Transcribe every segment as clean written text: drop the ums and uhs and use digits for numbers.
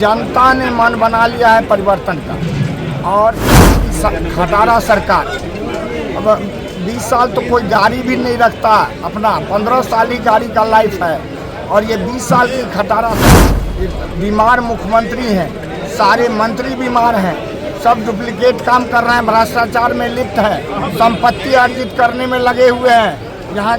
जनता ने मन बना लिया है परिवर्तन का और खटारा सरकार अब 20 साल तो कोई गाड़ी भी नहीं रखता, अपना 15 साल ही गाड़ी का लाइफ है और ये 20 साल की खटारा बीमार मुख्यमंत्री हैं, सारे मंत्री बीमार हैं, सब डुप्लीकेट काम कर रहे हैं, भ्रष्टाचार में लिप्त हैं, संपत्ति अर्जित करने में लगे हुए हैं। यहाँ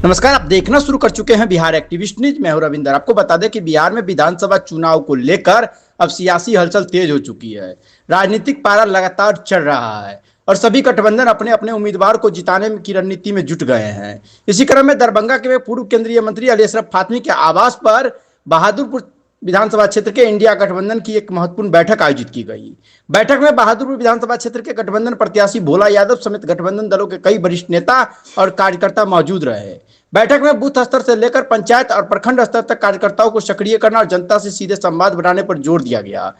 नमस्कार, आप देखना शुरू कर चुके हैं बिहार एक्टिविस्ट न्यूज। मैं हूं रविंदर। आपको बता दें कि बिहार में विधानसभा चुनाव को लेकर अब सियासी हलचल तेज हो चुकी है। राजनीतिक पारा लगातार चढ़ रहा है और सभी गठबंधन अपने अपने उम्मीदवार को जिताने की रणनीति में जुट गए हैं। इसी क्रम में दरभंगा के पूर्व केंद्रीय मंत्री अली अशरफ फातमी के आवास पर बहादुरपुर विधानसभा क्षेत्र के इंडिया गठबंधन की एक महत्वपूर्ण बैठक आयोजित की गई। बैठक में बहादुरपुर विधानसभा क्षेत्र के गठबंधन प्रत्याशी भोला यादव समेत गठबंधन दलों के कई वरिष्ठ नेता और कार्यकर्ता मौजूद रहे। बैठक में बूथ स्तर से लेकर पंचायत और प्रखंड स्तर तक कार्यकर्ताओं को सक्रिय करना और जनता से सीधे संवाद बनाने पर जोर दिया गया।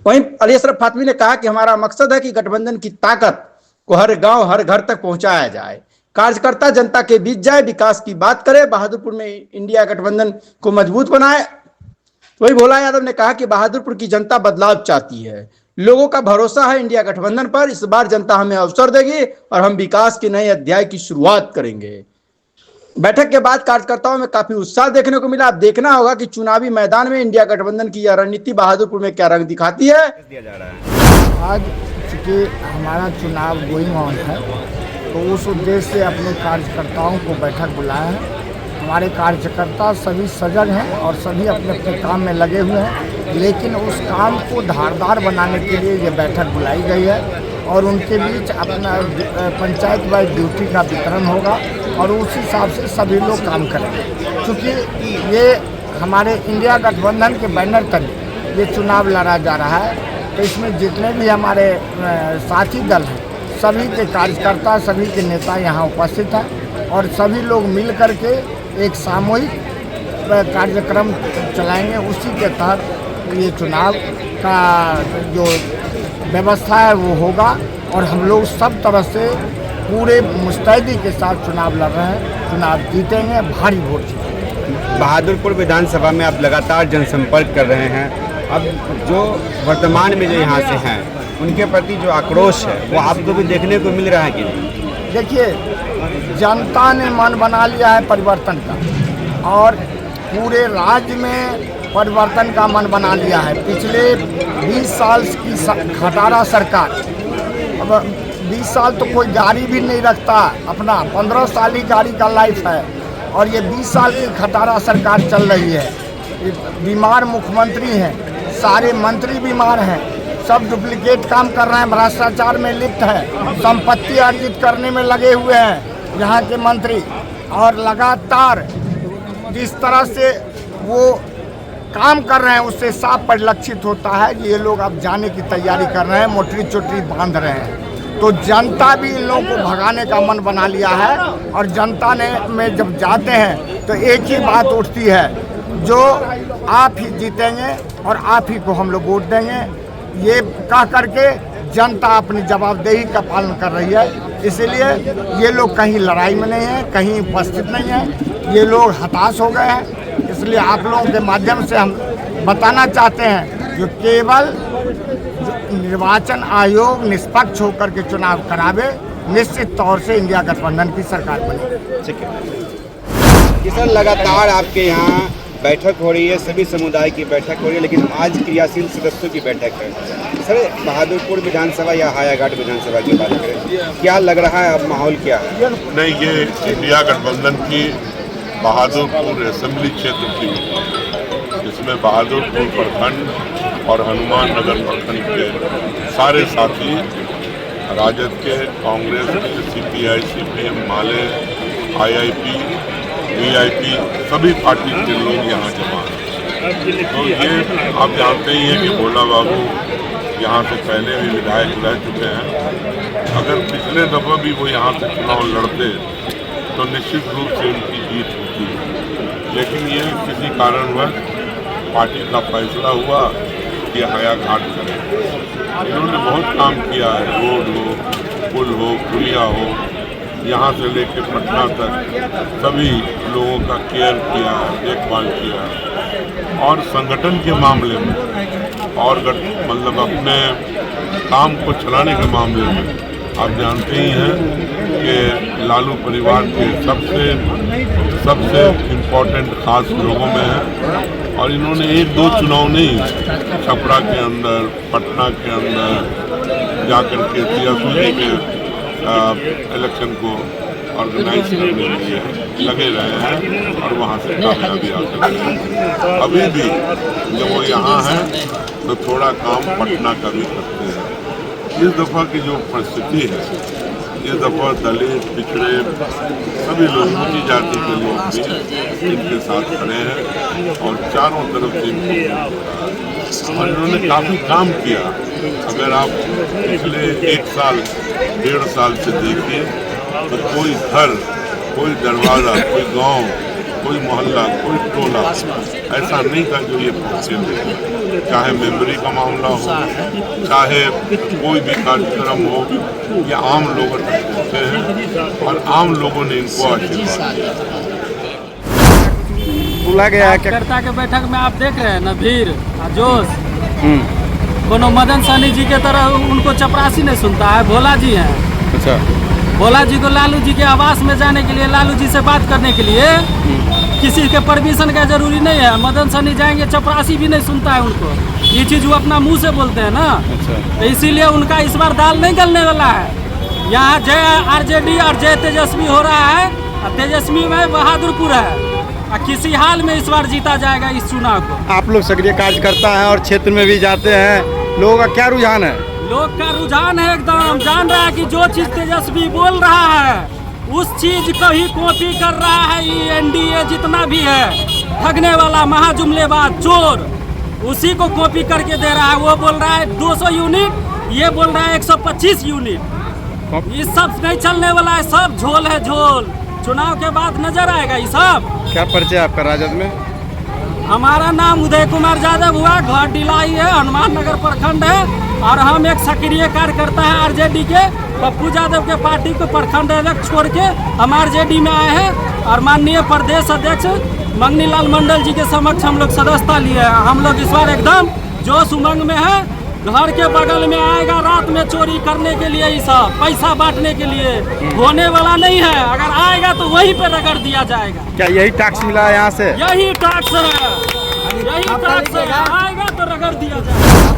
वहीं अली अशरफ फातमी ने कहा कि हमारा मकसद है कि गठबंधन की ताकत को हर गांव हर घर तक पहुंचाया जाए, कार्यकर्ता जनता के बीच जाए, विकास की बात करे, बहादुरपुर में इंडिया गठबंधन को मजबूत बनाए। वही भोला यादव ने कहा कि बहादुरपुर की जनता बदलाव चाहती है, लोगों का भरोसा है इंडिया गठबंधन पर। इस बार जनता हमें अवसर देगी और हम विकास के नए अध्याय की शुरुआत करेंगे। बैठक के बाद कार्यकर्ताओं में काफी उत्साह देखने को मिला। अब देखना होगा कि चुनावी मैदान में इंडिया गठबंधन की यह रणनीति बहादुरपुर में क्या रंग दिखाती है। आज चूंकि हमारा चुनाव गोइंग ऑन है तो उस उद्देश्य से अपने कार्यकर्ताओं को बैठक बुलाया है। हमारे कार्यकर्ता सभी सजग हैं और सभी अपने अपने काम में लगे हुए हैं, लेकिन उस काम को धारदार बनाने के लिए ये बैठक बुलाई गई है और उनके बीच अपना पंचायत वाइज ड्यूटी का वितरण होगा और उस हिसाब से सभी लोग काम करेंगे। क्योंकि ये हमारे इंडिया गठबंधन के बैनर तले ये चुनाव लड़ा जा रहा है, तो इसमें जितने भी हमारे साथी दल हैं, सभी के कार्यकर्ता, सभी के नेता यहाँ उपस्थित हैं और सभी लोग मिल करके एक सामूहिक कार्यक्रम चलाएंगे। उसी के तहत ये चुनाव का जो व्यवस्था है वो होगा और हम लोग सब तरह से पूरे मुस्तैदी के साथ चुनाव लड़ रहे हैं, चुनाव जीतेंगे, भारी वोट जीतेंगे। बहादुरपुर विधानसभा में आप लगातार जनसंपर्क कर रहे हैं, अब जो वर्तमान में जो यहाँ से हैं उनके प्रति जो आक्रोश है वो आपको भी देखने को मिल रहा है कि नहीं? देखिए, जनता ने मन बना लिया है परिवर्तन का और पूरे राज्य में परिवर्तन का मन बना लिया है। पिछले 20 साल की खटारा सरकार, अब 20 साल तो कोई गाड़ी भी नहीं रखता, अपना 15 साल ही गाड़ी का लाइफ है और ये 20 साल की खटारा सरकार चल रही है। बीमार मुख्यमंत्री हैं, सारे मंत्री बीमार हैं, सब डुप्लीकेट काम कर रहे हैं, भ्रष्टाचार में लिप्त हैं, संपत्ति अर्जित करने में लगे हुए हैं यहाँ के मंत्री और लगातार जिस तरह से वो काम कर रहे हैं उससे साफ परिलक्षित होता है कि ये लोग अब जाने की तैयारी कर रहे हैं, मोटरी चोटरी बांध रहे हैं। तो जनता भी इन लोगों को भगाने का मन बना लिया है और जनता ने में जब जाते हैं तो एक ही बात उठती है, जो आप ही जीतेंगे और आप ही को हम लोग वोट देंगे। ये कह करके जनता अपनी जवाबदेही का पालन कर रही है, इसीलिए ये लोग कहीं लड़ाई में नहीं है, कहीं उपस्थित नहीं है, ये लोग हताश हो गए हैं। इसलिए आप लोगों के माध्यम से हम बताना चाहते हैं जो केवल निर्वाचन आयोग निष्पक्ष होकर के चुनाव करावे, निश्चित तौर से इंडिया गठबंधन की सरकार बनेगी। ठीक है किसान, लगातार आपके यहाँ बैठक हो रही है, सभी समुदाय की बैठक हो रही है, लेकिन आज क्रियाशील सदस्यों की बैठक है। सर, बहादुरपुर विधानसभा या हायाघाट विधानसभा की बात करें, क्या लग रहा है, अब माहौल क्या है? नहीं, ये इंडिया गठबंधन की बहादुरपुर असेंबली क्षेत्र की मीटिंग, जिसमें बहादुरपुर प्रखंड और हनुमान नगर प्रखंड के सारे साथी, राजद के, कांग्रेस के, CPI, CPM, माले, IIP, VIP, सभी पार्टी के लोग यहाँ जमा हैं। तो ये आप जानते ही हैं कि भोला बाबू यहाँ से पहले भी विधायक रह चुके हैं। अगर पिछले दफा भी वो यहाँ से चुनाव लड़ते तो निश्चित रूप से उनकी जीत होती, लेकिन ये किसी कारणवश पार्टी का फैसला हुआ कि हायाघाट करें। इन्होंने बहुत काम किया है, रोड हो, पुल हो, पुलिया हो, यहाँ से लेकर पटना तक सभी लोगों का केयर किया, देखभाल किया। और संगठन के मामले में और मतलब अपने काम को चलाने के मामले में आप जानते ही हैं कि लालू परिवार के सबसे इम्पोर्टेंट खास लोगों में है। और इन्होंने 1-2 चुनाव नहीं, छपरा के अंदर, पटना के अंदर जाकर के सियासी के इलेक्शन को ऑर्गेनाइज करने के लिए लगे रहे हैं और वहाँ से कामयाबी हासिल करें। अभी भी जब वो यहाँ हैं तो थोड़ा काम पटना का भी करते हैं। इस दफ़ा की जो परिस्थिति है, इस दफ़ा दलित, पिछड़े सभी लोग, ऊंची जाति के लोग भी इनके साथ खड़े हैं और चारों तरफ से और इन्होंने काफ़ी काम किया। अगर आप पिछले 1 साल, 1.5 साल से देखिए तो कोई घर, कोई दरवाज़ा, कोई गांव, कोई मोहल्ला, कोई टोला ऐसा नहीं था जो ये पहुँचे थे। चाहे मेमोरी का मामला हो, चाहे कोई भी कार्यक्रम हो, ये आम लोगों तक पहुँचे हैं और आम लोगों ने इनको आशीर्वाद दिया। बोला गया है कार्यकर्ता के बैठक में आप देख रहे हैं ना, भीड़ और जोश। कोनो मदन सहनी जी के तरह उनको चपरासी नहीं सुनता है, भोला जी हैं। अच्छा, भोला जी को लालू जी के आवास में जाने के लिए, लालू जी से बात करने के लिए किसी के परमिशन का जरूरी नहीं है। मदन सहनी जाएंगे, चपरासी भी नहीं सुनता है उनको। ये चीज वो अपना मुंह से बोलते हैं ना। अच्छा। तो इसीलिए उनका इस बार दाल नहीं गलने वाला है। यहाँ जय आरजेडी और जय तेजस्वी हो रहा है और तेजस्वी में बहादुरपुर है और किसी हाल में इस बार जीता जाएगा इस चुनाव को। आप लोग सक्रिय कार्यकर्ता हैं और क्षेत्र में भी जाते हैं, लोगों का क्या रुझान है? लोग का रुझान है एकदम, जान रहा है कि जो चीज तेजस्वी बोल रहा है उस चीज को ही कॉपी कर रहा है। ये एनडीए जितना भी है, ठगने वाला, महाजुमलेबाज, चोर, उसी को कॉपी करके दे रहा है। वो बोल रहा है 200 यूनिट, ये बोल रहा है 125 यूनिट। ये सब नहीं चलने वाला है, सब झोल है, झोल। चुनाव के बाद नजर आएगा ये सब। क्या परिचय आपका राजद में? हमारा नाम उदय कुमार यादव हुआ, घर डिलाई है, हनुमान नगर प्रखंड है और हम एक सक्रिय कार्यकर्ता है आरजेडी के। पप्पू यादव के पार्टी को प्रखंड अध्यक्ष छोड़ के हम आरजेडी में आए हैं और माननीय प्रदेश अध्यक्ष मंगनीलाल मंडल जी के समक्ष हम लोग सदस्यता लिए हैं। हम लोग इस बार एकदम जोश उमंग में है। घर के बगल में आएगा रात में चोरी करने के लिए, ये सब पैसा बांटने के लिए होने वाला नहीं है। अगर आएगा तो वहीं पे रगड़ दिया जाएगा। क्या यही टैक्स मिला है यहाँ से? यही टैक्स है, यही टैक्स है। आएगा तो रगड़ दिया जाएगा।